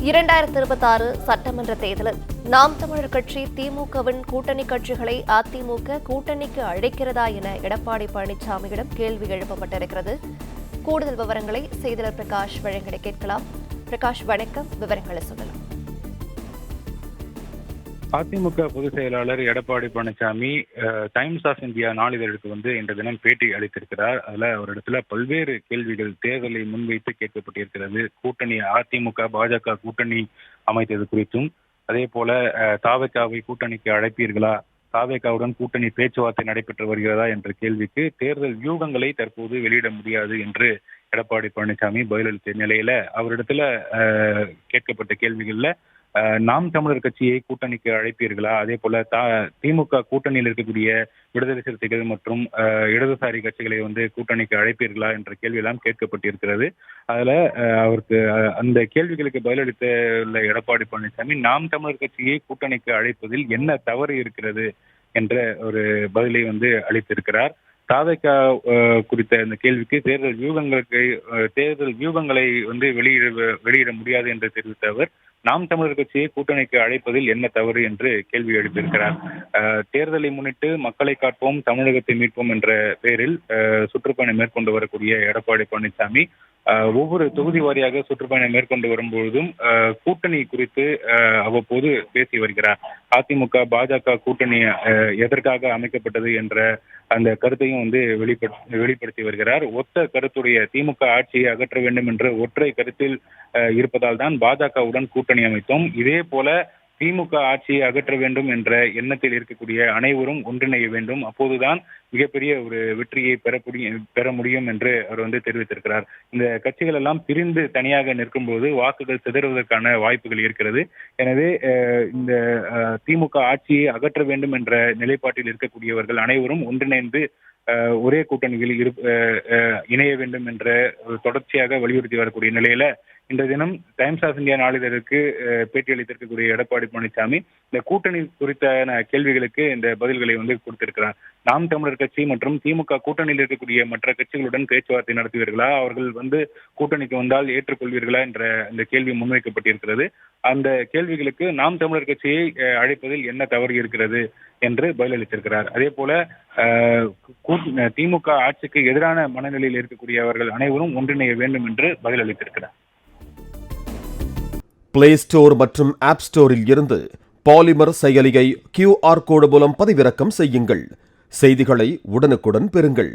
2026 சட்டமன்ற தேர்தலில் நாம் தமிழர் கட்சி திமுகவின் கூட்டணி கட்சிகளை அதிமுக கூட்டணிக்கு அழைக்கிறதா என எடப்பாடி பழனிசாமியிடம் கேள்வி எழுப்பப்பட்டிருக்கிறது. கூடுதல் விவரங்களை செய்தியாளர் பிரகாஷ் வழங்கிட கேட்கலாம். பிரகாஷ், வணக்கம். விவரங்களை சொல்லலாம். அதிமுக பொதுச் செயலாளர் Edappadi Palaniswami Times of India நாளிதழுக்கு இன்று தினம் பேட்டி அளித்திருக்கிறார். அதுல அவரிடத்துல பல்வேறு கேள்விகள் தேர்தலை முன்வைத்து கேட்கப்பட்டிருக்கிறது. கூட்டணி அதிமுக பாஜக கூட்டணி அமைத்தது குறித்தும், அதே போல தாவேகாவை கூட்டணிக்கு அழைப்பீர்களா, தாவேகாவுடன் கூட்டணி பேச்சுவார்த்தை நடைபெற்று வருகிறதா என்ற கேள்விக்கு தேர்தல் வியூகங்களை தற்போது வெளியிட முடியாது என்று எடப்பாடி பழனிசாமி பதிலளித்த நிலையில அவரிடத்துல கேட்கப்பட்ட கேள்விகள்ல நாம் தமிழர் கட்சியை கூட்டணிக்கு அழைப்பீர்களா, அதே போல திமுக கூட்டணியில் இருக்கக்கூடிய விடுதலை சிறுத்தைகள் மற்றும் இடதுசாரி கட்சிகளை கூட்டணிக்கு அழைப்பீர்களா என்ற கேள்வி எல்லாம் கேட்கப்பட்டிருக்கிறது. அதுல அவருக்கு அந்த கேள்விகளுக்கு பதிலளித்த எடப்பாடி பழனிசாமி நாம் தமிழர் கட்சியை கூட்டணிக்கு அழைப்பதில் என்ன தவறு இருக்கிறது என்ற ஒரு பதிலை அளித்திருக்கிறார். தாவேகா குறித்த இந்த கேள்விக்கு தேர்தல் வியூகங்களை வெளியிட முடியாது என்று தெரிவித்த அவர் நாம் தமிழர் கட்சியை கூட்டணிக்கு அழைப்பதில் என்ன தவறு என்று கேள்வி எழுப்பியிருக்கிறார். தேர்தலை முன்னிட்டு மக்களை காப்போம் தமிழகத்தை மீட்போம் என்ற பெயரில் சுற்றுப்பயணம் மேற்கொண்டு வரக்கூடிய எடப்பாடி பழனிசாமி ஒவ்வொரு தொகுதி வாரியாக சுற்றுப்பயணம் மேற்கொண்டு வரும்பொழுதும் கூட்டணி குறித்து அவ்வப்போது பேசி வருகிறார். அதிமுக பாஜக கூட்டணி எதற்காக அமைக்கப்பட்டது என்ற அந்த கருத்தையும் வெளிப்படுத்தி வருகிறார். ஒத்த கருத்துடைய திமுக ஆட்சியை அகற்ற வேண்டும் என்ற ஒற்றை கருத்தில் இருப்பதால் தான் பாஜகவுடன் கூட்டணி அமைத்தோம். இதே போல திமுக ஆட்சியை அகற்ற வேண்டும் என்ற எண்ணத்தில் இருக்கக்கூடிய அனைவரும் ஒன்றிணைய வேண்டும், அப்போதுதான் மிகப்பெரிய ஒரு வெற்றியை பெற முடியும் என்று அவர் தெரிவித்திருக்கிறார். இந்த கட்சிகள் எல்லாம் பிரிந்து தனியாக நிற்கும் போது வாக்குகள் சிதறுவதற்கான வாய்ப்புகள் இருக்கிறது. எனவே இந்த திமுக ஆட்சியை அகற்ற வேண்டும் என்ற நிலைப்பாட்டில் இருக்கக்கூடியவர்கள் அனைவரும் ஒன்றிணைந்து ஒரே கூட்டணியில் இணைய வேண்டும் என்ற தொடர்ச்சியாக வலியுறுத்தி வரக்கூடிய நிலையில இன்றைய தினம் டைம்ஸ் ஆஃப் இந்தியா நாளிதழுக்கு பேட்டி அளித்திருக்கக்கூடிய எடப்பாடி பழனிசாமி இந்த கூட்டணி குறித்த கேள்விகளுக்கு இந்த பதில்களை கொடுத்திருக்கிறார். நாம் தமிழர் கட்சி மற்றும் திமுக கூட்டணியில் இருக்கக்கூடிய மற்ற கட்சிகளுடன் பேச்சுவார்த்தை நடத்துவீர்களா, அவர்கள் கூட்டணிக்கு வந்தால் ஏற்றுக்கொள்வீர்களா என்ற இந்த கேள்வி முன்வைக்கப்பட்டிருக்கிறது. அந்த கேள்விகளுக்கு நாம் தமிழர் கட்சியை அழைப்பதில் என்ன தவறு இருக்கிறது என்று பதிலளித்திருக்கிறார். அதே போல திமுக ஆட்சிக்கு எதிரான மனநிலையில் இருக்கக்கூடியவர்கள் அனைவரும் ஒன்றிணைய வேண்டும் என்று பதிலளித்திருக்கிறார். பிளே ஸ்டோர் மற்றும் ஆப் ஸ்டோரில் இருந்து பாலிமர் செயலியை QR கோடு மூலம் பதிவிறக்கம் செய்யுங்கள். செய்திகளை உடனுக்குடன் பெறுங்கள்.